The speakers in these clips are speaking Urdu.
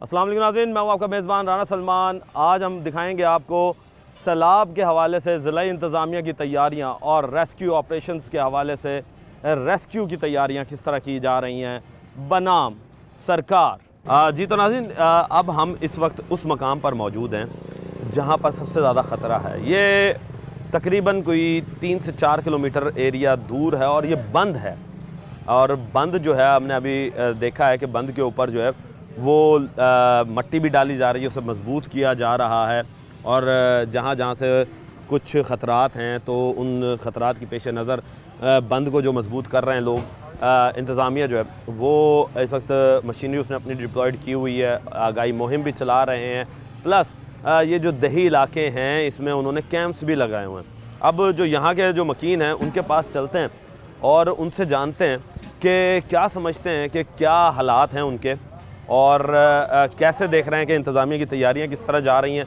السلام علیکم ناظرین، میں ہوں آپ کا میزبان رانا سلمان۔ آج ہم دکھائیں گے آپ کو سیلاب کے حوالے سے ضلعی انتظامیہ کی تیاریاں اور ریسکیو آپریشنز کے حوالے سے ریسکیو کی تیاریاں کس طرح کی جا رہی ہیں بنام سرکار۔ جی تو ناظرین، اب ہم اس وقت اس مقام پر موجود ہیں جہاں پر سب سے زیادہ خطرہ ہے۔ یہ تقریباً کوئی 3 سے 4 کلومیٹر ایریا دور ہے اور یہ بند ہے، اور بند جو ہے ہم نے ابھی دیکھا ہے کہ بند کے اوپر جو ہے وہ مٹی بھی ڈالی جا رہی ہے، اسے مضبوط کیا جا رہا ہے، اور جہاں جہاں سے کچھ خطرات ہیں تو ان خطرات کی پیش نظر بند کو جو مضبوط کر رہے ہیں لوگ، انتظامیہ جو ہے وہ اس وقت مشینری اس نے اپنی ڈپلائڈ کی ہوئی ہے، آگاہی مہم بھی چلا رہے ہیں، پلس یہ جو دیہی علاقے ہیں اس میں انہوں نے کیمپس بھی لگائے ہوئے ہیں۔ اب جو یہاں کے جو مکین ہیں ان کے پاس چلتے ہیں اور ان سے جانتے ہیں کہ کیا سمجھتے ہیں کہ کیا حالات ہیں ان کے، اور کیسے دیکھ رہے ہیں کہ انتظامیہ کی تیاریاں کس طرح جا رہی ہیں،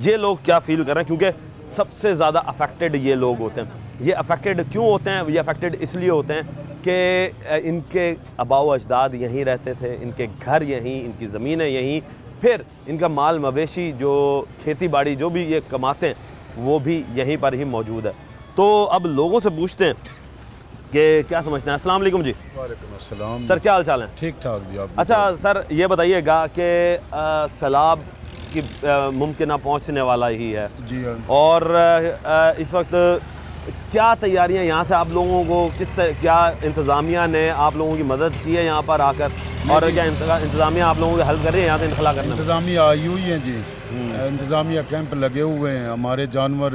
یہ لوگ کیا فیل کر رہے ہیں، کیونکہ سب سے زیادہ افیکٹڈ یہ لوگ ہوتے ہیں۔ یہ افیکٹڈ کیوں ہوتے ہیں؟ یہ افیکٹڈ اس لیے ہوتے ہیں کہ ان کے آباء و اجداد یہیں رہتے تھے، ان کے گھر یہیں، ان کی زمینیں یہیں، پھر ان کا مال مویشی جو کھیتی باڑی جو بھی یہ کماتے ہیں وہ بھی یہیں پر ہی موجود ہے۔ تو اب لوگوں سے پوچھتے ہیں کہ کیا سمجھتے ہیں۔ السلام علیکم جی۔ وعلیکم السلام سر، کیا حال چال ہیں؟ ٹھیک ٹھاک جی۔ آپ اچھا سر، یہ بتائیے گا کہ سیلاب کی ممکنہ پہنچنے والا ہی ہے جی ہاں، اور اس وقت کیا تیاریاں یہاں سے آپ لوگوں کو کیا انتظامیہ نے آپ لوگوں کی مدد کی ہے یہاں پر آ کر، اور کیا انتظامیہ آپ لوگوں کی ہیلپ کر رہی ہے یہاں سے انخلا کرنے میں؟ انتظامیہ آئی ہوئی ہیں جی، انتظامیہ کیمپ لگے ہوئے ہیں، ہمارے جانور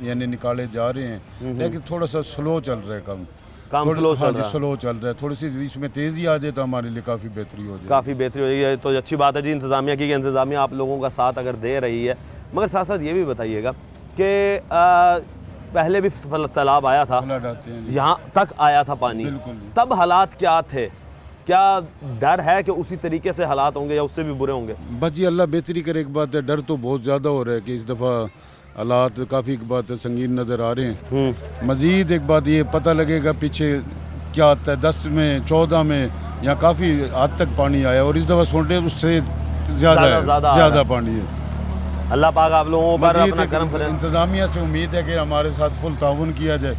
یعنی نکالے جا رہے ہیں، لیکن تھوڑا سا سلو چل رہا ہے کام سلو چل رہا ہے۔ سلو چل رہا ہے، تھوڑی سی اس میں تیزی آ جائے تو ہمارے لیے کافی بہتری ہو جائے۔ کافی بہتری ہو رہی ہے تو اچھی بات ہے جی انتظامیہ کی، کہ انتظامیہ آپ لوگوں کا ساتھ اگر دے رہی ہے، مگر ساتھ ساتھ یہ بھی بتائیے گا کہ پہلے بھی سیلاب آیا تھا، فلڈ آتے ہیں جی، یہاں تک آیا تھا پانی، بالکل۔ تب حالات کیا تھے؟ کیا ڈر ہے کہ اسی طریقے سے حالات ہوں گے یا اس سے بھی برے ہوں گے؟ بس جی اللہ بہتری کرے۔ ایک بات ہے، ڈر تو بہت زیادہ ہو رہا ہے کہ اس دفعہ حالات کافی ایک بات سنگین نظر آ رہے ہیں۔ مزید ایک بات یہ پتہ لگے گا پیچھے کیا آتا ہے، 10 میں 14 میں یہاں کافی حد تک پانی آیا، اور اس دفعہ سنتے اس سے زیادہ پانی ہے۔ اللہ پاک آپ لوگوں پر اپنا کرم کرے۔ انتظامیہ سے امید ہے کہ ہمارے ساتھ فل تعاون کیا جائے۔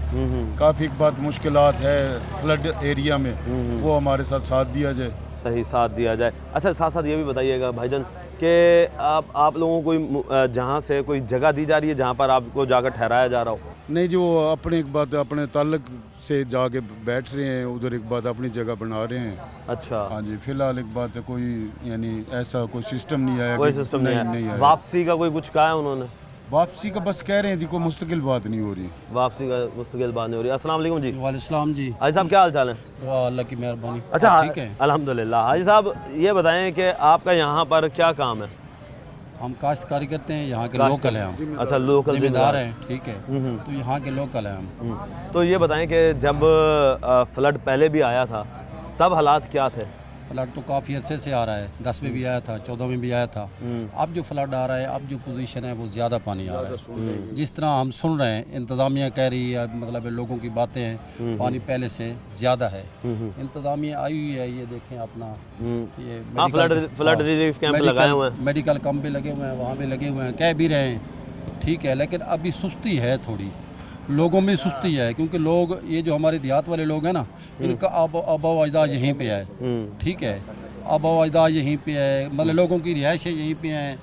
کافی ایک بات مشکلات ہے فلڈ ایریا میں، وہ ہمارے ساتھ دیا جائے، صحیح ساتھ دیا جائے۔ اچھا ساتھ ساتھ یہ بھی بتائیے گا بھائی جان کہ آپ لوگوں کو جہاں سے کوئی جگہ دی جا رہی ہے جہاں پر آپ کو جا کر ٹھہرایا جا رہا ہو؟ نہیں جو اپنے ایک بات اپنے تعلق سے جا کے بیٹھ رہے ہیں ادھر، ایک بات اپنی جگہ بنا رہے ہیں۔ اچھا، ہاں جی، فی الحال ایک بات ہے کوئی یعنی ایسا کوئی سسٹم نہیں آیا، کوئی سسٹم نہیں آیا۔ ہے؟ واپسی کا کوئی کچھ کہا ہے انہوں نے؟ واپسی کا بس کہہ رہے ہیں جی، کوئی مستقل بات نہیں ہو رہی، واپسی کا مستقل بات نہیں ہو رہی۔ السلام علیکم جی۔ وعلیکم السلام جی۔ حاجی صاحب کیا حال چال ہیں؟ دعا اللہ کی مہربانی۔ اچھا ٹھیک ہے، الحمدللہ۔ حاجی صاحب یہ بتائیں کہ آپ کا یہاں پر کیا کام ہے؟ ہم کاشتکاری کرتے ہیں، یہاں کے لوکل ہیں ہم، اچھا لوکل ذمہ دار ہیں، ٹھیک ہے، تو یہاں کے لوکل ہیں ہم۔ تو یہ بتائیں کہ جب فلڈ پہلے بھی آیا تھا تب حالات کیا تھے؟ فلڈ تو کافی عرصے سے آ رہا ہے، 10 میں بھی آیا تھا، 14 میں بھی آیا تھا۔ اب جو فلڈ آ رہا ہے، اب جو پوزیشن ہے وہ زیادہ پانی آ رہا ہے۔ جس طرح ہم سن رہے ہیں انتظامیہ کہہ رہی ہے، مطلب لوگوں کی باتیں ہیں، پانی پہلے سے زیادہ ہے۔ انتظامیہ آئی ہوئی ہے، یہ دیکھیں اپنا یہ فلڈ ریلیف کیمپ لگائے ہوئے ہیں، میڈیکل کیمپ بھی لگے ہوئے ہیں، وہاں بھی لگے ہوئے ہیں، کہہ بھی رہے ہیں، ٹھیک ہے، لیکن ابھی سستی ہے تھوڑی، لوگوں میں سستی ہے، کیونکہ لوگ یہ جو ہمارے دیہات والے لوگ ہیں نا، ان کا آباء و اجداد یہیں پہ ہے، ٹھیک ہے، آباء و اجداد یہیں پہ ہے، مطلب لوگوں کی رہائشیں یہیں پہ ہیں،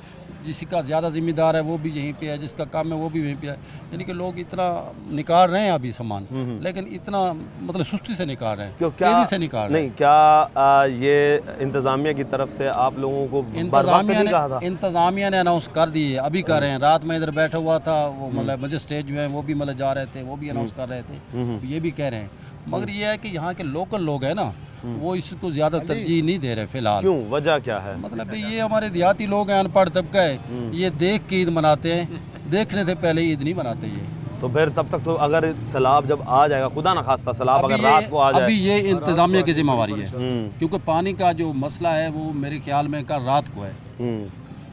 جس کا زیادہ ذمہ دار ہے وہ بھی یہیں پہ ہے، جس کا کام ہے وہ بھی یہیں پہ ہے، یعنی کہ لوگ اتنا نکال رہے ہیں ابھی سامان، لیکن اتنا مطلب سستی سے نکال رہے ہیں، تیزی سے نکال رہے ہیں۔ نہیں کیا یہ انتظامیہ کی طرف سے آپ لوگوں کو بار وقت نہیں کہا تھا؟ انتظامیہ نے اناؤنس کر دی ہے، ابھی کر رہے ہیں۔ رات میں ادھر بیٹھا ہوا تھا وہ، مطلب مجسٹریٹ جو ہیں وہ بھی مطلب جا رہے تھے، وہ بھی اناؤنس کر رہے تھے، یہ بھی کہہ رہے ہیں، مگر یہ ہے کہ یہاں کے لوکل لوگ ہیں نا، وہ اس کو زیادہ ترجیح نہیں دے رہے فی الحال۔ کیوں؟ وجہ کیا ہے؟ مطلب یہ ہمارے دیہاتی لوگ ہیں، ان پڑھ طبقہ ہے، یہ دیکھ کے عید مناتے ہیں، دیکھنے سے پہلے عید نہیں مناتے یہ۔ تو پھر تب تک تو اگر سیلاب جب آ جائے گا، خدا نہ خواستہ سیلاب اگر رات کو آ جائے، ابھی یہ انتظامیہ کی ذمہ داری ہے، کیونکہ پانی کا جو مسئلہ ہے وہ میرے خیال میں کل رات کو ہے،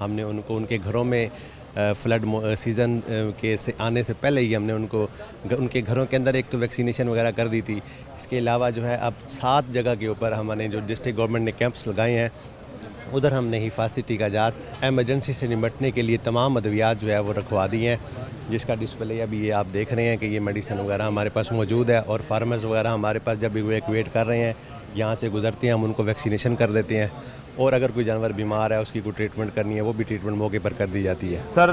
ہم نے ان کو ان کے گھروں میں فلڈ سیزن کے سے آنے سے پہلے ہی ہم نے ان کو ان کے گھروں کے اندر ایک تو ویکسینیشن وغیرہ کر دی تھی. اس کے علاوہ جو ہے اب 7 جگہ کے اوپر ہم نے جو ڈسٹرکٹ گورنمنٹ نے کیمپس لگائے ہیں, ادھر ہم نے حفاظتی ٹیکہ جات ایمرجنسی سے نمٹنے کے لیے تمام ادویات جو ہے وہ رکھوا دی ہیں, جس کا ڈسپلے ابھی یہ آپ دیکھ رہے ہیں کہ یہ میڈیسن وغیرہ ہمارے پاس موجود ہے. اور فارمرز وغیرہ ہمارے پاس جب ایویکویٹ کر رہے ہیں یہاں سے گزرتے ہیں, ہم ان کو ویکسینیشن کر دیتے ہیں. اور اگر کوئی جانور بیمار ہے اس کی کوئی ٹریٹمنٹ کرنی ہے وہ بھی ٹریٹمنٹ موقع پر کر دی جاتی ہے. سر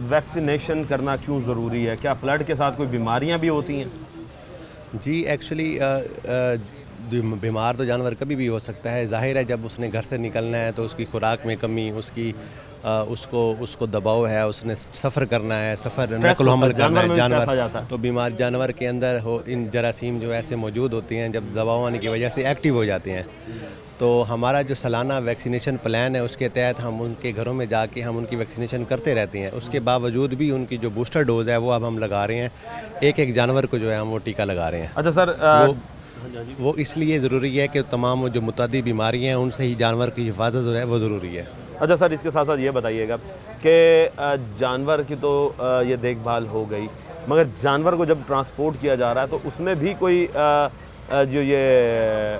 ویکسینیشن کرنا کیوں ضروری ہے؟ کیا فلڈ کے ساتھ کوئی بیماریاں بھی ہوتی ہیں؟ جی ایکچولی بیمار تو جانور کبھی بھی ہو سکتا ہے. ظاہر ہے جب اس نے گھر سے نکلنا ہے تو اس کی خوراک میں کمی, اس کو دباؤ ہے, اس نے سفر کرنا ہے, سفر نقل و حمل کرنا ہے جانور, تو بیمار جانور کے اندر ان جراثیم جو ایسے موجود ہوتے ہیں جب دباؤ آنے کی وجہ سے ایکٹیو ہو جاتے ہیں. تو ہمارا جو سالانہ ویکسینیشن پلان ہے اس کے تحت ہم ان کے گھروں میں جا کے ہم ان کی ویکسینیشن کرتے رہتے ہیں. اس کے باوجود بھی ان کی جو بوسٹر ڈوز ہے وہ اب ہم لگا رہے ہیں, ایک جانور کو جو ہے ہم وہ ٹیکہ لگا رہے ہیں. اچھا سر, وہ اس لیے ضروری ہے کہ تمام جو متعدی بیماریاں ہیں ان سے ہی جانور کی حفاظت جو ہے وہ ضروری ہے. اچھا سر, اس کے ساتھ ساتھ یہ بتائیے گا کہ جانور کی تو یہ دیکھ بھال ہو گئی, مگر جانور کو جب ٹرانسپورٹ کیا جا رہا ہے تو اس میں بھی کوئی جو یہ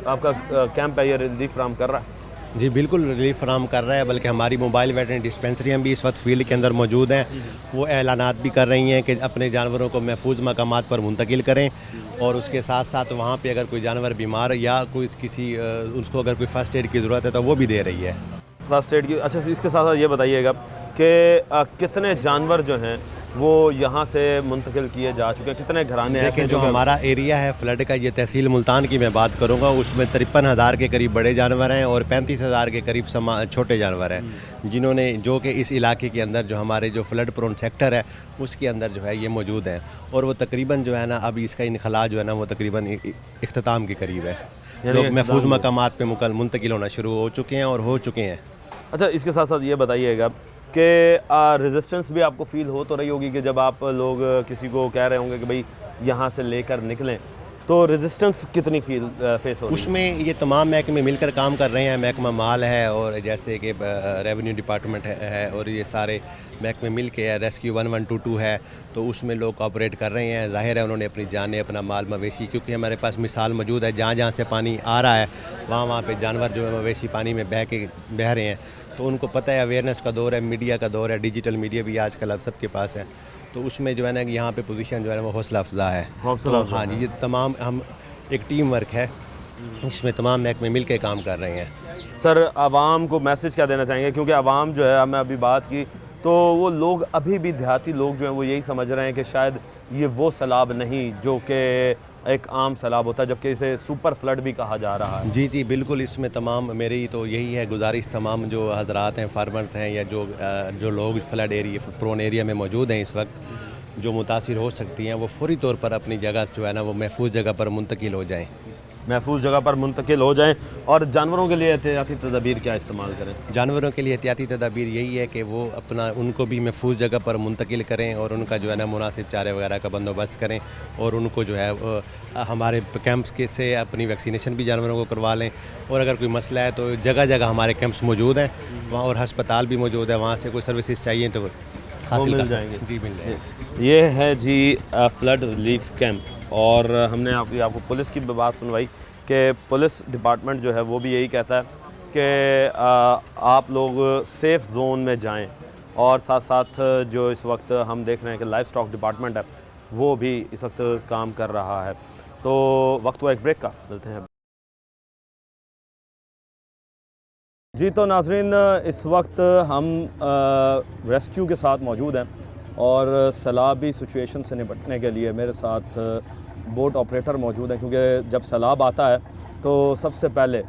آپ کا کیمپ ہے یہ ریلیف فراہم کر رہا ہے؟ جی بالکل ریلیف فراہم کر رہا ہے, بلکہ ہماری موبائل ویٹرنری ڈسپینسریاں بھی اس وقت فیلڈ کے اندر موجود ہیں. وہ اعلانات بھی کر رہی ہیں کہ اپنے جانوروں کو محفوظ مقامات پر منتقل کریں, اور اس کے ساتھ ساتھ وہاں پہ اگر کوئی جانور بیمار یا کوئی اس کو اگر کوئی فرسٹ ایڈ کی ضرورت ہے تو وہ بھی دے رہی ہے فرسٹ ایڈ کی. اچھا اس کے ساتھ ساتھ یہ بتائیے گا کہ کتنے جانور جو ہیں وہ یہاں سے منتقل کیے جا چکے ہیں, کتنے گھرانے ایسے ہیں؟ جو ہمارا ایریا ہے فلڈ کا, یہ تحصیل ملتان کی میں بات کروں گا, اس میں 53,000 کے قریب بڑے جانور ہیں اور 35,000 کے قریب چھوٹے جانور ہیں, جنہوں نے جو کہ اس علاقے کے اندر جو ہمارے جو فلڈ پرون سیکٹر ہے اس کے اندر جو ہے یہ موجود ہیں. اور وہ تقریباً جو ہے نا اب اس کا انخلاء جو ہے نا وہ تقریباً اختتام کے قریب ہے. لوگ محفوظ مقامات پہ منتقل ہونا شروع ہو چکے ہیں اور ہو چکے ہیں. اچھا اس کے ساتھ ساتھ یہ بتائیے گا کہ ریزسٹنس بھی آپ کو فیل ہو تو رہی ہوگی کہ جب آپ لوگ کسی کو کہہ رہے ہوں گے کہ بھئی یہاں سے لے کر نکلیں, تو ریزسٹنس کتنی فیس ہو رہی ہے؟ اس میں یہ تمام محکمے مل کر کام کر رہے ہیں. محکمہ مال ہے اور جیسے کہ ریونیو ڈپارٹمنٹ ہے, اور یہ سارے محکمے مل کے ریسکیو 1122 ہے, تو اس میں لوگ کوآپریٹ کر رہے ہیں. ظاہر ہے انہوں نے اپنی جانیں, اپنا مال مویشی, کیونکہ ہمارے پاس مثال موجود ہے جہاں جہاں سے پانی آ رہا ہے وہاں پہ جانور جو ہے مویشی پانی میں بہہ رہے ہیں. تو ان کو پتہ ہے, اویئرنیس کا دور ہے, میڈیا کا دور ہے, ڈیجیٹل میڈیا بھی آج کل اب سب کے پاس ہے. تو اس میں جو ہے نا یہاں پہ پوزیشن جو ہے نا وہ حوصلہ افزا ہے. ہاں جی, یہ تمام ہم ایک ٹیم ورک ہے اس میں تمام محکمے مل کے کام کر رہے ہیں. سر عوام کو میسج کیا دینا چاہیں گے؟ کیونکہ عوام جو ہے, ہمیں ابھی بات کی تو وہ لوگ ابھی بھی دیہاتی لوگ جو ہیں وہ یہی سمجھ رہے ہیں کہ شاید یہ وہ سیلاب نہیں جو کہ ایک عام سیلاب ہوتا ہے, جبکہ اسے سپر فلڈ بھی کہا جا رہا ہے. جی بالکل, اس میں تمام میری تو یہی ہے گزارش, تمام جو حضرات ہیں, فارمرز ہیں یا جو لوگ فلڈ ایریا پرون ایریا میں موجود ہیں اس وقت جو متاثر ہو سکتی ہیں, وہ فوری طور پر اپنی جگہ جو ہے نا وہ محفوظ جگہ پر منتقل ہو جائیں. محفوظ جگہ پر منتقل ہو جائیں. اور جانوروں کے لیے احتیاطی تدابیر کیا استعمال کریں؟ جانوروں کے لیے احتیاطی تدابیر یہی ہے کہ وہ ان کو بھی محفوظ جگہ پر منتقل کریں, اور ان کا جو ہے نا مناسب چارے وغیرہ کا بندوبست کریں, اور ان کو جو ہے ہمارے کیمپس کے سے اپنی ویکسینیشن بھی جانوروں کو کروا لیں. اور اگر کوئی مسئلہ ہے تو جگہ جگہ ہمارے کیمپس موجود ہیں وہاں, اور ہسپتال بھی موجود ہے, وہاں سے کوئی سروسز چاہیے تو حاصل مل جائیں گے. جی مل جائیں گے. یہ ہے جی فلڈ ریلیف کیمپ, اور ہم نے آپ کو پولیس کی بات سنوائی کہ پولیس ڈپارٹمنٹ جو ہے وہ بھی یہی کہتا ہے کہ آپ لوگ سیف زون میں جائیں, اور ساتھ ساتھ جو اس وقت ہم دیکھ رہے ہیں کہ لائف اسٹاک ڈپارٹمنٹ ہے وہ بھی اس وقت کام کر رہا ہے. تو وقت ہوا ایک بریک کا, ملتے ہیں. جی تو ناظرین, اس وقت ہم ریسکیو کے ساتھ موجود ہیں, اور سیلابی سچویشن سے نپٹنے کے لیے میرے ساتھ بوٹ آپریٹر موجود ہیں, کیونکہ جب سیلاب آتا ہے تو سب سے پہلے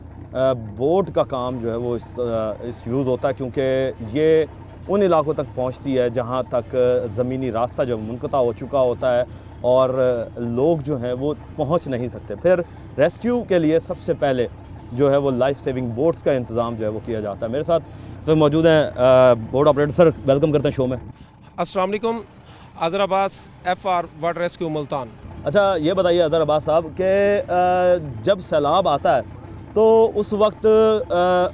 بوٹ کا کام جو ہے وہ اس یوز ہوتا ہے, کیونکہ یہ ان علاقوں تک پہنچتی ہے جہاں تک زمینی راستہ جو منقطع ہو چکا ہوتا ہے اور لوگ جو ہیں وہ پہنچ نہیں سکتے. پھر ریسکیو کے لیے سب سے پہلے جو ہے وہ لائف سیونگ بوٹس کا انتظام جو ہے وہ کیا جاتا ہے. میرے ساتھ تو موجود ہیں بوٹ آپریٹر. سر ویلکم کرتے ہیں شو میں. السلام علیکم. اظہر عباس, FR واٹر ریسکیو ملتان. اچھا یہ بتائیے اظہر عباس صاحب کہ جب سیلاب آتا ہے تو اس وقت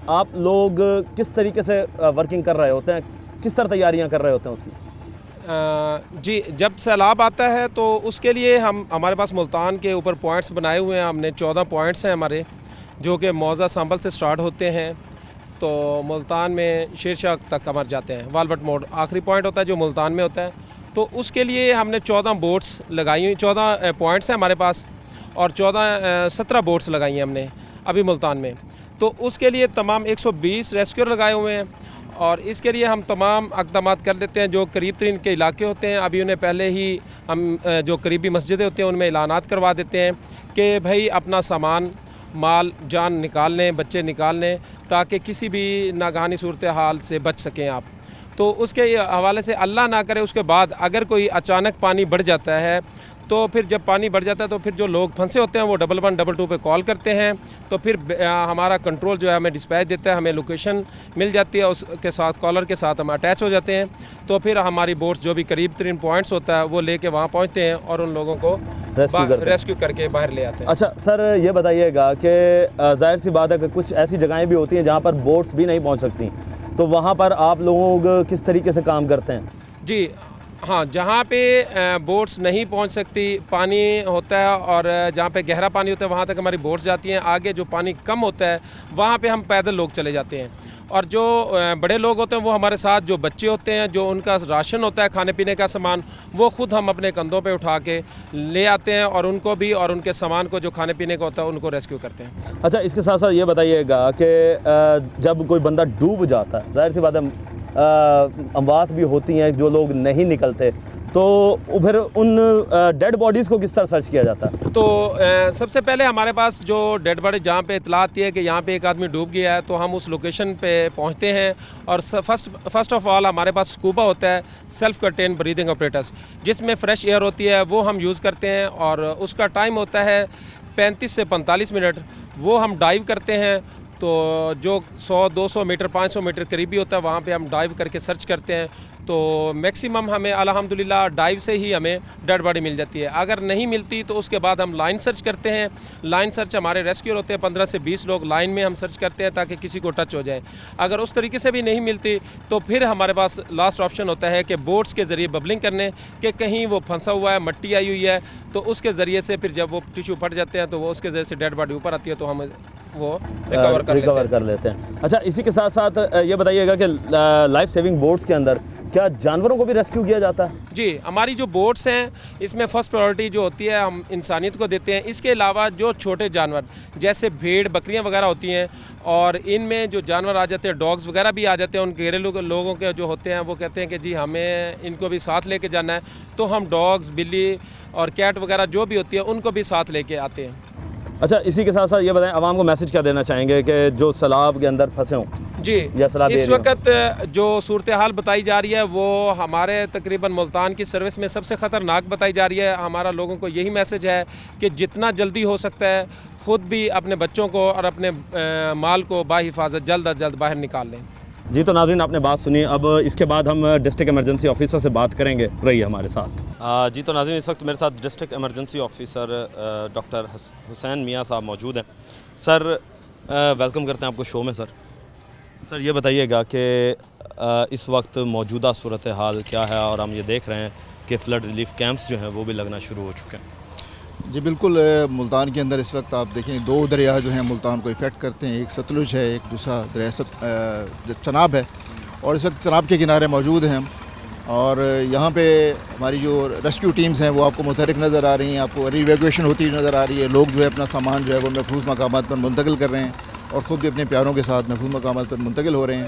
آپ لوگ کس طریقے سے ورکنگ کر رہے ہوتے ہیں, کس طرح تیاریاں کر رہے ہوتے ہیں اس کی؟ جی جب سیلاب آتا ہے تو اس کے لیے ہمارے پاس ملتان کے اوپر پوائنٹس بنائے ہوئے ہیں. ہم نے 14 پوائنٹس ہیں ہمارے, جو کہ موضع سنبل سے سٹارٹ ہوتے ہیں تو ملتان میں شیر شاہ تک ہمارے جاتے ہیں. والوٹ موڑ آخری پوائنٹ ہوتا ہے جو ملتان میں ہوتا ہے. تو اس کے لیے ہم نے 14 بوٹس لگائی ہوئی, 14 پوائنٹس ہیں ہمارے پاس اور 17 بوٹس لگائی ہیں ہم نے ابھی ملتان میں. تو اس کے لیے تمام 120 ریسکیور لگائے ہوئے ہیں اور اس کے لیے ہم تمام اقدامات کر لیتے ہیں. جو قریب ترین کے علاقے ہوتے ہیں ابھی انہیں پہلے ہی ہم جو قریبی مسجدیں ہوتے ہیں ان میں اعلانات کروا دیتے ہیں کہ بھائی اپنا سامان مال جان نکال لیں, بچے نکال لیں, تاکہ کسی بھی ناگہانی صورتحال سے بچ سکیں آپ. تو اس کے حوالے سے اللہ نہ کرے اس کے بعد اگر کوئی اچانک پانی بڑھ جاتا ہے تو پھر جب پانی بڑھ جاتا ہے تو پھر جو لوگ پھنسے ہوتے ہیں وہ 1122 پہ کال کرتے ہیں تو پھر ہمارا کنٹرول جو ہے ہمیں ڈسپیچ دیتا ہے, ہمیں لوکیشن مل جاتی ہے, اس کے ساتھ کالر کے ساتھ ہم اٹیچ ہو جاتے ہیں. تو پھر ہماری بوٹس جو بھی قریب ترین پوائنٹس ہوتا ہے وہ لے کے وہاں پہنچتے ہیں اور ان لوگوں کو ریسکیو کر کے باہر لے آتے ہیں. اچھا سر, یہ بتائیے گا کہ ظاہر سی بات ہے کہ کچھ ایسی جگہیں بھی ہوتی ہیں جہاں پر بوٹس بھی نہیں پہنچ سکتی, تو وہاں پر آپ لوگ کس طریقے سے کام کرتے ہیں؟ جی ہاں, جہاں پہ بوٹس نہیں پہنچ سکتی, پانی ہوتا ہے اور جہاں پہ گہرا پانی ہوتا ہے وہاں تک ہماری بوٹس جاتی ہیں. آگے جو پانی کم ہوتا ہے وہاں پہ ہم پیدل لوگ چلے جاتے ہیں. اور جو بڑے لوگ ہوتے ہیں وہ ہمارے ساتھ, جو بچے ہوتے ہیں جو ان کا راشن ہوتا ہے کھانے پینے کا سامان, وہ خود ہم اپنے کندھوں پہ اٹھا کے لے آتے ہیں اور ان کو بھی اور ان کے سامان کو جو کھانے پینے کا ہوتا ہے ان کو ریسکیو کرتے ہیں. اچھا, اس کے ساتھ ساتھ یہ بتائیے گا کہ جب کوئی بندہ ڈوب جاتا ہے, ظاہر سی بات ہے اموات بھی ہوتی ہیں جو لوگ نہیں نکلتے, تو پھر ان ڈیڈ باڈیز کو کس طرح سرچ کیا جاتا ہے؟ تو سب سے پہلے ہمارے پاس جو ڈیڈ باڈی جہاں پہ اطلاع آتی ہے کہ یہاں پہ ایک آدمی ڈوب گیا ہے تو ہم اس لوکیشن پہ پہنچتے ہیں اور فرسٹ آف آل ہمارے پاس اسکوبا ہوتا ہے, سیلف کنٹین بریدنگ آپریٹرس, جس میں فریش ایئر ہوتی ہے, وہ ہم یوز کرتے ہیں اور اس کا ٹائم ہوتا ہے 35 سے 45 منٹ. وہ ہم ڈائیو کرتے ہیں تو جو 100-200 میٹر 500 میٹر قریبی ہوتا ہے وہاں پہ ہم ڈائیو کر کے سرچ کرتے ہیں. تو میکسیمم ہمیں الحمدللہ ڈائیو سے ہی ہمیں ڈیڈ باڈی مل جاتی ہے. اگر نہیں ملتی تو اس کے بعد ہم لائن سرچ کرتے ہیں. لائن سرچ ہمارے ریسکیور ہوتے ہیں 15 سے 20 لوگ لائن میں ہم سرچ کرتے ہیں تاکہ کسی کو ٹچ ہو جائے. اگر اس طریقے سے بھی نہیں ملتی تو پھر ہمارے پاس لاسٹ آپشن ہوتا ہے کہ بوٹس کے ذریعے ببلنگ کرنے, کہ کہیں وہ پھنسا ہوا ہے, مٹی آئی ہوئی ہے, تو اس کے ذریعے سے پھر جب وہ ٹیشو پھٹ جاتے ہیں تو وہ اس کے ذریعے سے ڈیڈ باڈی اوپر آتی ہے تو ہم وہ ریکور کر لیتے ہیں. اچھا, اسی کے ساتھ ساتھ یہ بتائیے گا کہ لائف سیونگ بوٹس کے اندر کیا جانوروں کو بھی ریسکیو کیا جاتا ہے؟ جی, ہماری جو بوٹس ہیں اس میں فرسٹ پرائورٹی جو ہوتی ہے ہم انسانیت کو دیتے ہیں. اس کے علاوہ جو چھوٹے جانور جیسے بھیڑ بکریاں وغیرہ ہوتی ہیں اور ان میں جو جانور آ جاتے ہیں, ڈاگز وغیرہ بھی آ جاتے ہیں, ان گھریلو لوگوں کے جو ہوتے ہیں وہ کہتے ہیں کہ جی ہمیں ان کو بھی ساتھ لے کے جانا ہے, تو ہم ڈاگز, بلی اور کیٹ وغیرہ جو بھی ہوتی ہے ان کو بھی ساتھ لے کے آتے ہیں. اچھا, اسی کے ساتھ ساتھ یہ بتائیں عوام کو میسج کیا دینا چاہیں گے کہ جو سیلاب کے اندر پھنسے ہوں؟ جی, اس وقت جو صورتحال بتائی جا رہی ہے وہ ہمارے تقریباً ملتان کی سروس میں سب سے خطرناک بتائی جا رہی ہے. ہمارا لوگوں کو یہی میسج ہے کہ جتنا جلدی ہو سکتا ہے خود بھی اپنے بچوں کو اور اپنے مال کو باحفاظت جلد از جلد باہر نکال لیں. جی, تو ناظرین آپ نے بات سنی. اب اس کے بعد ہم ڈسٹرکٹ ایمرجنسی آفیسر سے بات کریں گے, رہیے ہمارے ساتھ. جی, تو ناظرین اس وقت میرے ساتھ ڈسٹرکٹ ایمرجنسی آفیسر ڈاکٹر حسین میاں صاحب موجود ہیں. سر, ویلکم کرتے ہیں آپ کو شو میں. سر یہ بتائیے گا کہ اس وقت موجودہ صورتحال کیا ہے, اور ہم یہ دیکھ رہے ہیں کہ فلڈ ریلیف کیمپس جو ہیں وہ بھی لگنا شروع ہو چکے ہیں. جی بالکل, ملتان کے اندر اس وقت آپ دیکھیں 2 دریا جو ہیں ملتان کو افیکٹ کرتے ہیں. ایک ستلج ہے, ایک دوسرا دریا چناب ہے, اور اس وقت چناب کے کنارے موجود ہیں ہم. اور یہاں پہ ہماری جو ریسکیو ٹیمز ہیں وہ آپ کو متحرک نظر آ رہی ہیں, آپ کو ری ایویکویشن ہوتی نظر آ رہی ہے. لوگ جو ہے اپنا سامان جو ہے وہ محفوظ مقامات پر منتقل کر رہے ہیں اور خود بھی اپنے پیاروں کے ساتھ محفوظ مقامات پر منتقل ہو رہے ہیں.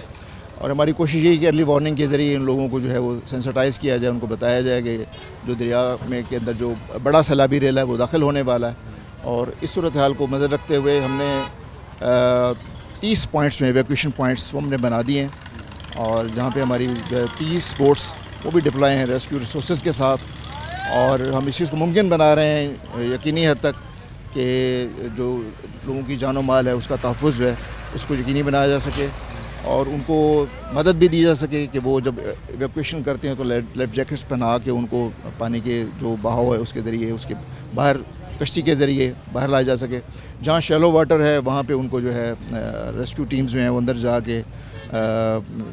اور ہماری کوشش یہی کہ ارلی وارننگ کے ذریعے ان لوگوں کو جو ہے وہ سینسٹائز کیا جائے, ان کو بتایا جائے کہ جو دریا میں کے اندر جو بڑا سیلابی ریلا ہے وہ داخل ہونے والا ہے. اور اس صورتحال کو نظر رکھتے ہوئے ہم نے 30 پوائنٹس میں ایویکویشن پوائنٹس وہ ہم نے بنا دیے ہیں, اور جہاں پہ ہماری 30 بوٹس وہ بھی ڈپلائے ہیں ریسکیو ریسورسز کے ساتھ. اور ہم اس چیز کو ممکن بنا رہے ہیں یقینی حد تک کہ جو لوگوں کی جان و مال ہے اس کا تحفظ جو ہے اس کو یقینی بنایا جا سکے, اور ان کو مدد بھی دی جا سکے کہ وہ جب ایویکویشن کرتے ہیں تو لائف جیکٹس پہنا کے ان کو پانی کے جو بہاؤ ہے اس کے ذریعے اس کے باہر کشتی کے ذریعے باہر لایا جا سکے. جہاں شیلو واٹر ہے وہاں پہ ان کو جو ہے ریسکیو ٹیمز جو ہیں وہ اندر جا کے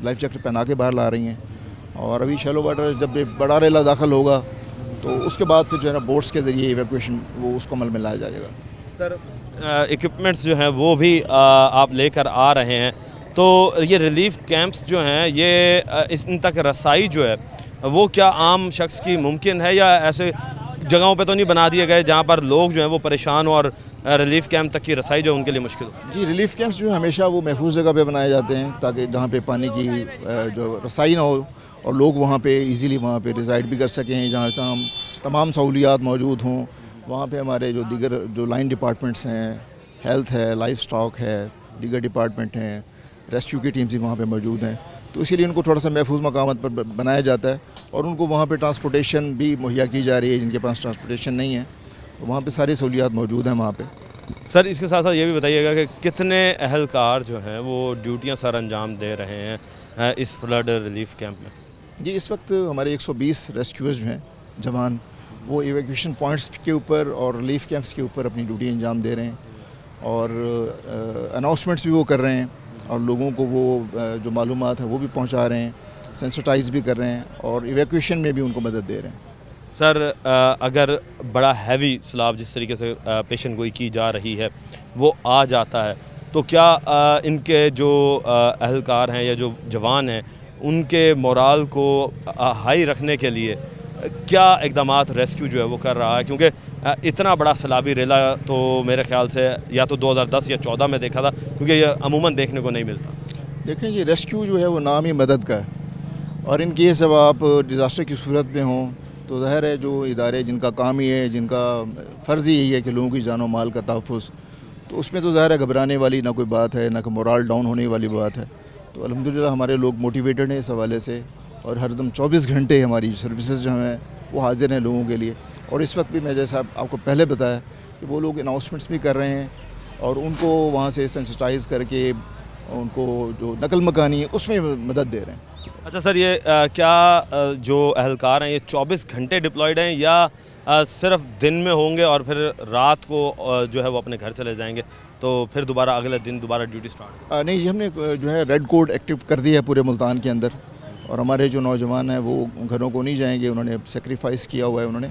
لائف جیکٹ پہنا کے باہر لا رہی ہیں. اور ابھی شیلو واٹر جب بڑا ریلا داخل ہوگا تو اس کے بعد پھر جو ہے نا بوٹس کے ذریعے ایویکویشن وہ اس کو عمل میں لایا جائے گا. سر ایکوپمنٹس جو ہیں وہ بھی آپ لے کر آ رہے ہیں, تو یہ ریلیف کیمپس جو ہیں یہ ان تک رسائی جو ہے وہ کیا عام شخص کی ممکن ہے, یا ایسے جگہوں پہ تو نہیں بنا دیے گئے جہاں پر لوگ جو ہیں وہ پریشان ہوں اور ریلیف کیمپ تک کی رسائی جو ان کے لیے مشکل ہو؟ جی, ریلیف کیمپس جو ہیں ہمیشہ وہ محفوظ جگہ پہ بنائے جاتے ہیں تاکہ جہاں پہ پانی کی جو رسائی نہ ہو اور لوگ وہاں پہ ایزیلی وہاں پہ ریزائڈ بھی کر سکیں, جہاں تمام سہولیات موجود ہوں. وہاں پہ ہمارے جو دیگر جو لائن ڈپارٹمنٹس ہیں, ہیلتھ ہے, لائف سٹاک ہے, دیگر ڈپارٹمنٹ ہیں, ریسکیو کی ٹیمز بھی وہاں پہ موجود ہیں. تو اسی لیے ان کو تھوڑا سا محفوظ مقامات پر بنایا جاتا ہے اور ان کو وہاں پہ ٹرانسپورٹیشن بھی مہیا کی جا رہی ہے. جن کے پاس ٹرانسپورٹیشن نہیں ہے تو وہاں پہ ساری سہولیات موجود ہیں وہاں پہ. سر اس کے ساتھ ساتھ یہ بھی بتائیے گا کہ کتنے اہلکار جو ہیں وہ ڈیوٹیاں سر انجام دے رہے ہیں اس فلڈ ریلیف کیمپ میں؟ جی, اس وقت ہمارے 120 ریسکیورز جو ہیں جوان وہ ایویکویشن پوائنٹس کے اوپر اور ریلیف کیمپس کے اوپر اپنی ڈیوٹی انجام دے رہے ہیں اور اناؤنسمنٹس بھی وہ کر رہے ہیں اور لوگوں کو وہ جو معلومات ہیں وہ بھی پہنچا رہے ہیں, سینسٹائز بھی کر رہے ہیں اور ایویکویشن میں بھی ان کو مدد دے رہے ہیں. سر اگر بڑا ہیوی سیلاب جس طریقے سے پیشن گوئی کی جا رہی ہے وہ آ جاتا ہے تو کیا ان کے جو اہلکار ہیں یا جو جوان ہیں ان کے مورال کو ہائی رکھنے کے لیے کیا اقدامات ریسکیو جو ہے وہ کر رہا ہے؟ کیونکہ اتنا بڑا سیلابی ریلا تو میرے خیال سے یا تو 2010 یا 14 میں دیکھا تھا, کیونکہ یہ عموماً دیکھنے کو نہیں ملتا. دیکھیں, یہ ریسکیو جو ہے وہ نام ہی مدد کا ہے اور ان کیس اب آپ ڈیزاسٹر کی صورت میں ہوں تو ظاہر ہے جو ادارے جن کا کام ہی ہے, جن کا فرض ہی یہی ہے کہ لوگوں کی جان و مال کا تحفظ, تو اس میں تو ظاہر ہے گھبرانے والی نہ کوئی بات ہے, نہ کوئی مورال ڈاؤن ہونے والی بات ہے. تو الحمدللہ ہمارے لوگ موٹیویٹڈ ہیں اس حوالے سے اور ہر دم 24 گھنٹے ہماری سروسز جو ہیں وہ حاضر ہیں لوگوں کے لیے. اور اس وقت بھی میں جیسا آپ کو پہلے بتایا کہ وہ لوگ اناؤنسمنٹس بھی کر رہے ہیں اور ان کو وہاں سے سینسٹائز کر کے ان کو جو نقل مکانی ہے اس میں مدد دے رہے ہیں. اچھا سر, یہ کیا جو اہلکار ہیں یہ 24 گھنٹے ڈپلائڈ ہیں یا صرف دن میں ہوں گے اور پھر رات کو جو ہے وہ اپنے گھر چلے جائیں گے تو پھر دوبارہ اگلے دن دوبارہ ڈیوٹی سٹارٹ؟ نہیں, یہ ہم نے جو ہے ریڈ کوڈ ایکٹیو کر دیا ہے پورے ملتان کے اندر اور ہمارے جو نوجوان ہیں وہ گھروں کو نہیں جائیں گے, انہوں نے سیکریفائس کیا ہوا ہے انہوں نے.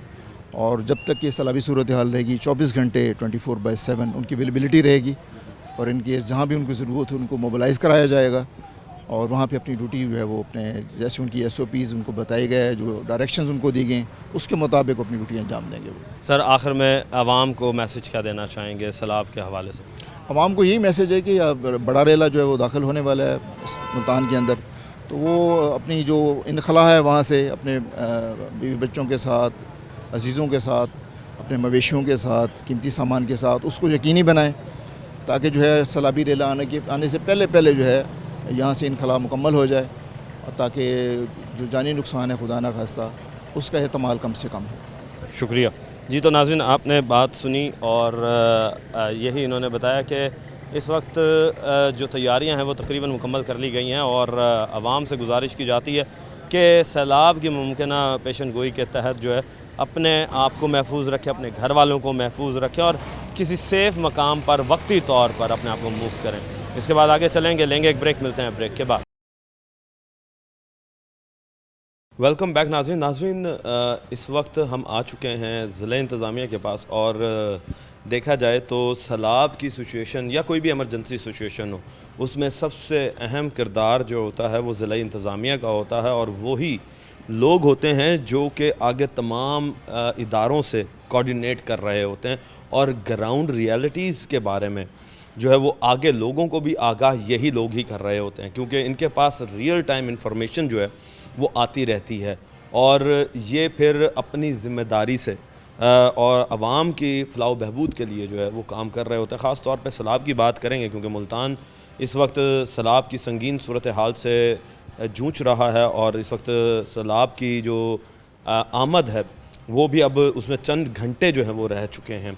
اور جب تک یہ سیلابی صورتحال رہے گی 24 گھنٹے 24/7 ان کی اویلیبلٹی رہے گی اور ان کی جہاں بھی ان کی ضرورت ہے ان کو موبلائز کرایا جائے گا اور وہاں پہ اپنی ڈیوٹی جو ہے وہ اپنے جیسے ان کی SOPs ان کو بتائے گئے, جو ڈائریکشنز ان کو دی گئے اس کے مطابق اپنی ڈیوٹی انجام دیں گے وہ. سر آخر میں عوام کو میسج کیا دینا چاہیں گے سیلاب کے حوالے سے؟ عوام کو یہی میسج ہے کہ بڑا ریلا جو ہے وہ داخل ہونے والا ہے ملتان کے اندر, تو وہ اپنی جو انخلا ہے وہاں سے اپنے بیوی بچوں کے ساتھ, عزیزوں کے ساتھ, اپنے مویشیوں کے ساتھ, قیمتی سامان کے ساتھ اس کو یقینی بنائیں تاکہ جو ہے سیلابی ریلا آنے سے پہلے جو ہے یہاں سے انخلا مکمل ہو جائے اور تاکہ جو جانی نقصان ہے خدا نہ خواستہ اس کا احتمال کم سے کم ہو. شکریہ جی. تو ناظرین آپ نے بات سنی اور یہی انہوں نے بتایا کہ اس وقت جو تیاریاں ہیں وہ تقریباً مکمل کر لی گئی ہیں اور عوام سے گزارش کی جاتی ہے کہ سیلاب کی ممکنہ پیشن گوئی کے تحت جو ہے اپنے آپ کو محفوظ رکھیں, اپنے گھر والوں کو محفوظ رکھیں اور کسی سیف مقام پر وقتی طور پر اپنے آپ کو موو کریں. اس کے بعد آگے چلیں گے, لیں گے ایک بریک, ملتے ہیں بریک کے بعد. ویلکم بیک ناظرین, اس وقت ہم آ چکے ہیں ضلع انتظامیہ کے پاس اور دیکھا جائے تو سیلاب کی سچویشن یا کوئی بھی ایمرجنسی سچویشن ہو اس میں سب سے اہم کردار جو ہوتا ہے وہ ضلع انتظامیہ کا ہوتا ہے اور وہی لوگ ہوتے ہیں جو کہ آگے تمام اداروں سے کوارڈینیٹ کر رہے ہوتے ہیں اور گراؤنڈ ریالٹیز کے بارے میں جو ہے وہ آگے لوگوں کو بھی آگاہ یہی لوگ ہی کر رہے ہوتے ہیں کیونکہ ان کے پاس ریئل ٹائم انفارمیشن جو ہے وہ آتی رہتی ہے اور یہ پھر اپنی ذمہ داری سے اور عوام کی فلاح و بہبود کے لیے جو ہے وہ کام کر رہے ہوتے ہیں. خاص طور پہ سیلاب کی بات کریں گے کیونکہ ملتان اس وقت سیلاب کی سنگین صورتحال سے جوجھ رہا ہے اور اس وقت سیلاب کی جو آمد ہے وہ بھی اب اس میں چند گھنٹے جو ہیں وہ رہ چکے ہیں.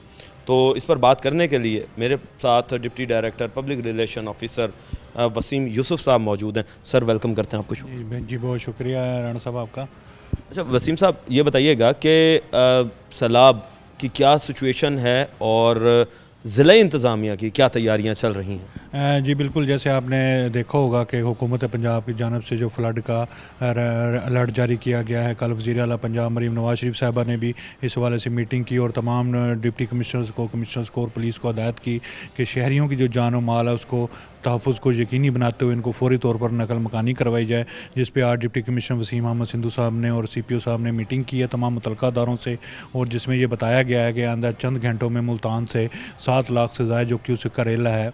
تو اس پر بات کرنے کے لیے میرے ساتھ deputy director public relation officer Waseem Yusuf صاحب موجود ہیں. سر ویلکم کرتے ہیں آپ کو. جی بہت شکریہ رانا صاحب آپ کا. اچھا وسیم صاحب یہ بتائیے گا کہ سیلاب کی کیا سچویشن ہے اور ضلع انتظامیہ کی کیا تیاریاں چل رہی ہیں؟ جی بالکل، جیسے آپ نے دیکھا ہوگا کہ حکومت پنجاب کی جانب سے جو فلڈ کا الرٹ جاری کیا گیا ہے، کل وزیر اعلیٰ پنجاب مریم نواز شریف صاحبہ نے بھی اس حوالے سے میٹنگ کی اور تمام ڈپٹی کمشنرز کو اور پولیس کو ہدایت کی کہ شہریوں کی جو جان و مال ہے اس کو تحفظ کو یقینی بناتے ہوئے ان کو فوری طور پر نقل مکانی کروائی جائے، جس پہ آج ڈپٹی کمشنر وسیم احمد سندھو صاحب نے اور سی پی او صاحب نے میٹنگ کی ہے تمام متعلقہ اداروں سے، اور جس میں یہ بتایا گیا ہے کہ آئندہ چند گھنٹوں میں ملتان سے 7 لاکھ سے زائد جو کیوسک کا ریلا ہے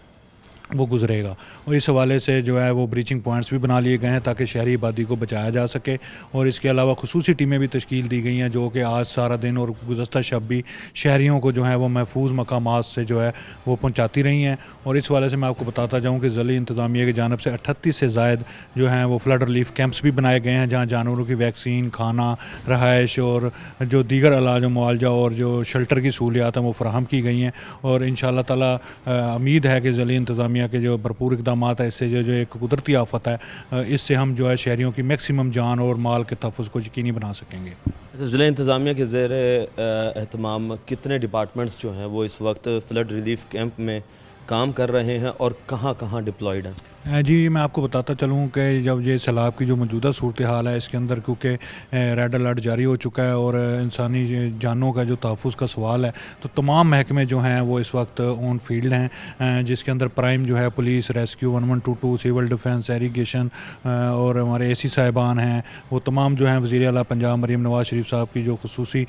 وہ گزرے گا، اور اس حوالے سے جو ہے وہ بریچنگ پوائنٹس بھی بنا لیے گئے ہیں تاکہ شہری آبادی کو بچایا جا سکے، اور اس کے علاوہ خصوصی ٹیمیں بھی تشکیل دی گئی ہیں جو کہ آج سارا دن اور گزشتہ شب بھی شہریوں کو جو ہے وہ محفوظ مقامات سے جو ہے وہ پہنچاتی رہی ہیں۔ اور اس حوالے سے میں آپ کو بتاتا جاؤں کہ ضلعی انتظامیہ کی جانب سے 38 سے زائد جو ہیں وہ فلڈ ریلیف کیمپس بھی بنائے گئے ہیں جہاں جانوروں کی ویکسین، کھانا، رہائش اور جو دیگر علاج و معالجہ اور جو شیلٹر کی سہولیات ہیں وہ فراہم کی گئی ہیں، اور انشاءاللہ تعالی امید ہے کہ ضلعی انتظامیہ کے جو بھرپور اقدامات ہیں اس سے جو ایک قدرتی آفت ہے اس سے ہم جو ہے شہریوں کی میکسیمم جان اور مال کے تحفظ کو یقینی بنا سکیں گے۔ ضلع انتظامیہ کے زیر اہتمام کتنے ڈپارٹمنٹس جو ہیں وہ اس وقت فلڈ ریلیف کیمپ میں کام کر رہے ہیں اور کہاں کہاں ڈپلائیڈ ہیں؟ جی میں آپ کو بتاتا چلوں کہ جب یہ سیلاب کی جو موجودہ صورتحال ہے اس کے اندر کیونکہ ریڈ الرٹ جاری ہو چکا ہے اور انسانی جانوں کا جو تحفظ کا سوال ہے تو تمام محکمے جو ہیں وہ اس وقت آن فیلڈ ہیں، جس کے اندر پرائم جو ہے police, rescue 1122، civil defence, irrigation اور ہمارے اے سی صاحبان ہیں، وہ تمام جو ہیں وزیر اعلیٰ پنجاب مریم نواز شریف صاحب کی جو خصوصی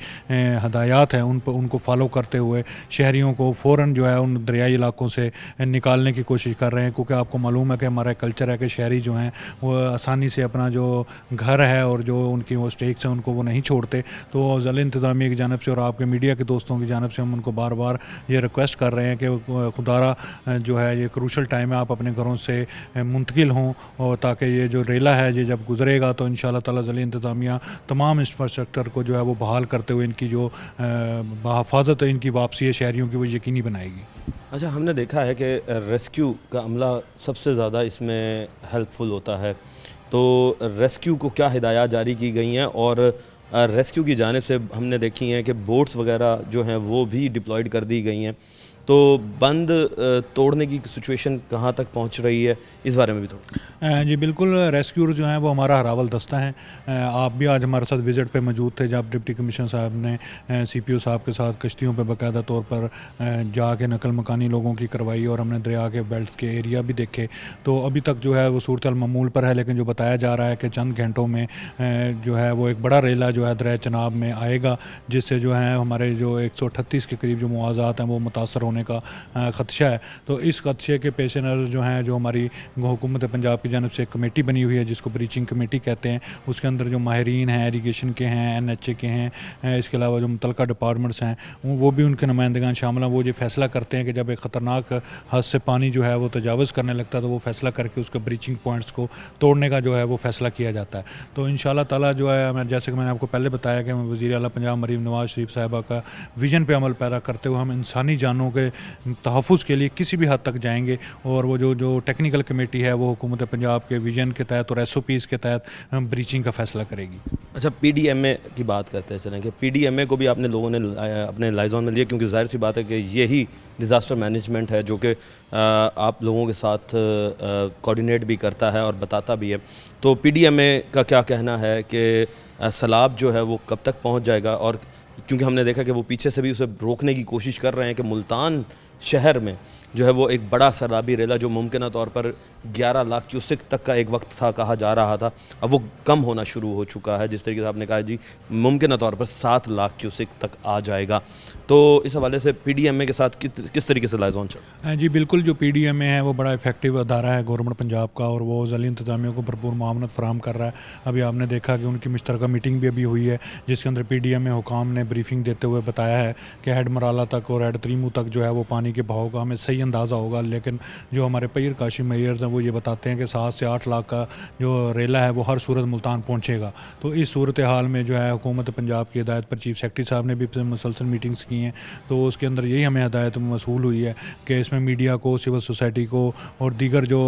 ہدایات ہیں ان کو فالو کرتے ہوئے شہریوں کو فوراً جو ہے ان دریائی علاقوں سے نکالنے کی کوشش کر رہے ہیں، کیونکہ آپ کو معلوم ہے کہ ہمارا کلچر ہے کہ شہری جو ہیں وہ آسانی سے اپنا جو گھر ہے اور جو ان کی وہ سٹیکس ہیں ان کو وہ نہیں چھوڑتے، تو ضلع انتظامیہ کی جانب سے اور آپ کے میڈیا کے دوستوں کی جانب سے ہم ان کو بار بار یہ ریکویسٹ کر رہے ہیں کہ خدارہ جو ہے یہ کروشل ٹائم ہے، آپ اپنے گھروں سے منتقل ہوں اور تاکہ یہ جو ریلا ہے یہ جب گزرے گا تو انشاءاللہ تعالی ضلع انتظامیہ تمام انفراسٹرکچر کو جو ہے وہ بحال کرتے ہوئے ان کی جو بحفاظت ان کی واپسی ہے شہریوں کی وہ یقینی بنائے گی۔ اچھا، ہم نے دیکھا ہے کہ ریسکیو کا عملہ سب سے زیادہ اس میں ہیلپ فل ہوتا ہے، تو ریسکیو کو کیا ہدایات جاری کی گئی ہیں اور ریسکیو کی جانب سے ہم نے دیکھی ہیں کہ بوٹس وغیرہ جو ہیں وہ بھی ڈپلائیڈ کر دی گئی ہیں، تو بند توڑنے کی سچویشن کہاں تک پہنچ رہی ہے اس بارے میں بھی تھوڑا؟ جی بالکل، ریسکیور جو ہیں وہ ہمارا ہراول دستہ ہیں، آپ بھی آج ہمارے ساتھ وزٹ پہ موجود تھے جب ڈپٹی کمشنر صاحب نے سی پی او صاحب کے ساتھ کشتیوں پہ باقاعدہ طور پر جا کے نقل مکانی لوگوں کی کروائی اور ہم نے دریا کے بیلٹس کے ایریا بھی دیکھے، تو ابھی تک جو ہے وہ صورتحال معمول پر ہے، لیکن جو بتایا جا رہا ہے کہ چند گھنٹوں میں جو ہے وہ ایک بڑا ریلا جو ہے دریائے چناب میں آئے گا، جس سے جو ہے ہمارے جو 138 کے قریب جو مواضعات ہیں وہ متاثر ہونے کا خدشہ ہے، تو اس خدشے کے پیش نظر جو ہیں جو ہماری حکومت پنجاب کی جانب سے ایک کمیٹی بنی ہوئی ہے جس کو بریچنگ کمیٹی کہتے ہیں، اس کے اندر جو ماہرین ہیں، ایریگیشن کے ہیں، NHA کے ہیں، اس کے علاوہ جو متعلقہ ڈپارٹمنٹس ہیں وہ بھی ان کے نمائندگان شامل ہیں، وہ یہ فیصلہ کرتے ہیں کہ جب ایک خطرناک حد سے پانی جو ہے وہ تجاوز کرنے لگتا ہے تو وہ فیصلہ کر کے اس کے بریچنگ پوائنٹس کو توڑنے کا جو ہے وہ فیصلہ کیا جاتا ہے، تو انشاءاللہ تعالی جو ہے جیسے کہ میں نے آپ کو پہلے بتایا کہ وزیر اعلیٰ پنجاب مریم نواز شریف صاحبہ کا ویژن پہ عمل پیدا کرتے ہوئے ہم انسانی جانوں کے تحفظ کے لیے کسی بھی حد تک جائیں گے، اور وہ جو ٹیکنیکل کمیٹی ہے وہ حکومت پنجاب کے ویژن کے تحت اور SOPs کے تحت بریچنگ کا فیصلہ کرے گی۔ اچھا، PDMA کی بات کرتے ہیں چلیں کہ PDMA کو بھی آپ نے لوگوں نے اپنے لائزون میں لیا، کیونکہ ظاہر سی بات ہے کہ یہی ڈیزاسٹر مینجمنٹ ہے جو کہ آپ لوگوں کے ساتھ کوآرڈینیٹ بھی کرتا ہے اور بتاتا بھی ہے، تو PDMA کا کیا کہنا ہے کہ سیلاب جو ہے وہ کب تک پہنچ جائے گا، اور کیونکہ ہم نے دیکھا کہ وہ پیچھے سے بھی اسے روکنے کی کوشش کر رہے ہیں کہ ملتان شہر میں جو ہے وہ ایک بڑا سیلابی ریلا جو ممکنہ طور پر 11 لاکھ کیوسک تک کا ایک وقت تھا کہا جا رہا تھا، اب وہ کم ہونا شروع ہو چکا ہے، جس طریقے سے آپ نے کہا جی ممکنہ طور پر 7 لاکھ کیوسک تک آ جائے گا، تو اس حوالے سے PDMA کے ساتھ کس طریقے سے لائزون چل؟ جی بالکل، جو PDMA ہے وہ بڑا ایفیکٹو ادارہ ہے گورنمنٹ پنجاب کا، اور وہ ضلعی انتظامیہ کو بھرپور معاونت فراہم کر رہا ہے۔ ابھی آپ نے دیکھا کہ ان کی مشترکہ میٹنگ بھی ابھی ہوئی ہے جس کے اندر PDMA حکام نے بریفنگ دیتے ہوئے بتایا ہے کہ ہیڈ مرالہ تک اور ہیڈ تریمو تک جو ہے وہ پانی کے بہاؤ کا ہمیں صحیح اندازہ ہوگا، لیکن جو ہمارے پیر کاشی میئرز ہیں وہ یہ بتاتے ہیں کہ 7 سے 8 لاکھ کا جو ریلا ہے وہ ہر صورت ملتان پہنچے گا. تو اس صورتحال میں جو ہے حکومت پنجاب کی ہدایت پر چیف سیکرٹری صاحب نے بھی مسلسل میٹنگز کی ہیں. تو اس کے اندر یہی ہمیں ہدایت موصول ہوئی ہے کہ اس میں میڈیا کو, سول سوسائٹی کو اور دیگر جو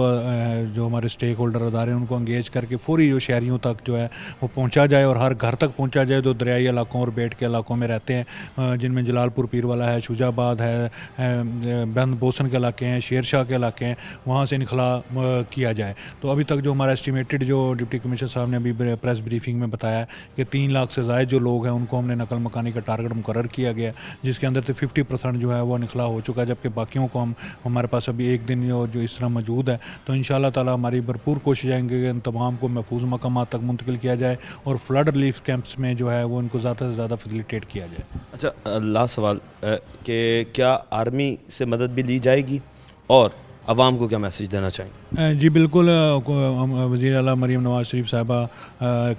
ہمارے اسٹیک ہولڈر ادارے ہیں ان کو انگیج کر کے فوری جو شہریوں تک جو ہے وہ پہنچا جائے اور ہر گھر تک پہنچا جائے جو دریائی علاقوں اور بیٹ کے علاقوں میں رہتے ہیں, جن میں جلال پور پیر والا ہے, شجاع آباد ہے, بند بوسن کے علاقے ہیں, شیر شاہ کے علاقے ہیں, وہاں سے انخلا کیا جائے. تو ابھی تک جو ہمارا اسٹیمیٹڈ جو ڈپٹی کمشنر صاحب نے ابھی پریس بریفنگ میں بتایا کہ 3 لاکھ سے زائد جو لوگ ہیں ان کو ہم نے نقل مکانی کا ٹارگٹ مقرر کیا گیا, جس کے اندر سے 50% جو ہے وہ انخلا ہو چکا ہے, جبکہ باقیوں کو ہمارے پاس ابھی 1 دن جو اس طرح موجود ہے. تو انشاءاللہ تعالی ہماری بھرپور کوشش آئیں گے کہ ان تمام کو محفوظ مقامات تک منتقل کیا جائے اور فلڈ ریلیف کیمپس میں جو ہے وہ ان کو زیادہ سے زیادہ فیسیلیٹیٹ کیا جائے. اچھا, لاسٹ سوال کہ کیا آرمی سے مدد بھی لی جائے گی اور عوام کو کیا میسیج دینا چاہیں؟ جی بالکل, وزیر اعلیٰ مریم نواز شریف صاحبہ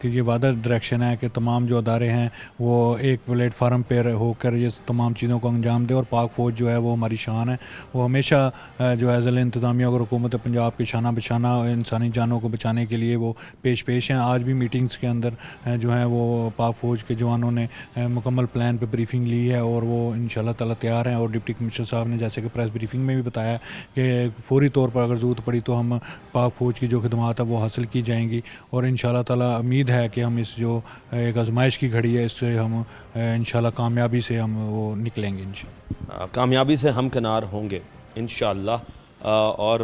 کی یہ وعدہ ڈائریکشن ہے کہ تمام جو ادارے ہیں وہ ایک پلیٹ فارم پہ ہو کر یہ تمام چیزوں کو انجام دے, اور پاک فوج جو ہے وہ ہماری شان ہے. وہ ہمیشہ جو ہے ضلع انتظامیہ اور حکومت پنجاب کے شانہ بشانہ انسانی جانوں کو بچانے کے لیے وہ پیش ہیں. آج بھی میٹنگز کے اندر جو ہے وہ پاک فوج کے جوانوں نے مکمل پلان پہ بریفنگ لی ہے اور وہ انشاءاللہ تعالیٰ تیار ہیں. اور ڈپٹی کمشنر صاحب نے جیسے کہ پریس بریفنگ میں بھی بتایا کہ فوری طور پر اگر ضرورت پڑی تو ہم پاک فوج کی جو خدمات ہے وہ حاصل کی جائیں گی, اور انشاءاللہ تعالیٰ امید ہے کہ ہم اس جو ایک آزمائش کی گھڑی ہے اس سے ہم انشاءاللہ کامیابی سے ہم وہ نکلیں گے. انشاءاللہ کامیابی سے ہم کنار ہوں گے انشاءاللہ. اور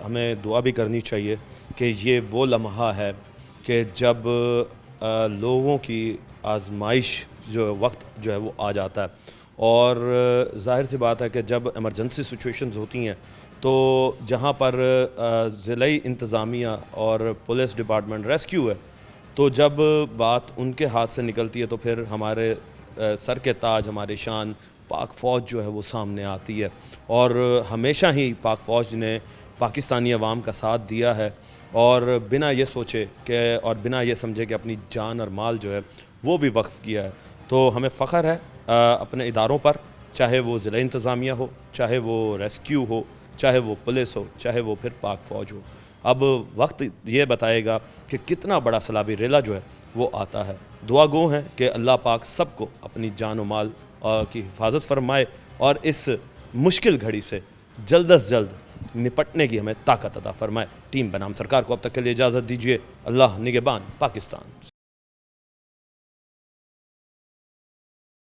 ہمیں دعا بھی کرنی چاہیے کہ یہ وہ لمحہ ہے کہ جب لوگوں کی آزمائش جو وقت جو ہے وہ آ جاتا ہے, اور ظاہر سی بات ہے کہ جب ایمرجنسی سچویشنز ہوتی ہیں تو جہاں پر ضلعی انتظامیہ اور پولیس ڈپارٹمنٹ ریسکیو ہے, تو جب بات ان کے ہاتھ سے نکلتی ہے تو پھر ہمارے سر کے تاج, ہماری شان پاک فوج جو ہے وہ سامنے آتی ہے. اور ہمیشہ ہی پاک فوج نے پاکستانی عوام کا ساتھ دیا ہے, اور بنا یہ سوچے کہ اور بنا یہ سمجھے کہ اپنی جان اور مال جو ہے وہ بھی وقف کیا ہے. تو ہمیں فخر ہے اپنے اداروں پر, چاہے وہ ضلع انتظامیہ ہو, چاہے وہ ریسکیو ہو, چاہے وہ پولیس ہو, چاہے وہ پھر پاک فوج ہو. اب وقت یہ بتائے گا کہ کتنا بڑا سیلابی ریلا جو ہے وہ آتا ہے. دعا گو ہیں کہ اللہ پاک سب کو اپنی جان و مال کی حفاظت فرمائے اور اس مشکل گھڑی سے جلد از جلد نپٹنے کی ہمیں طاقت عطا فرمائے. ٹیم بنام سرکار کو اب تک کے لیے اجازت دیجیے. اللہ نگہبان پاکستان.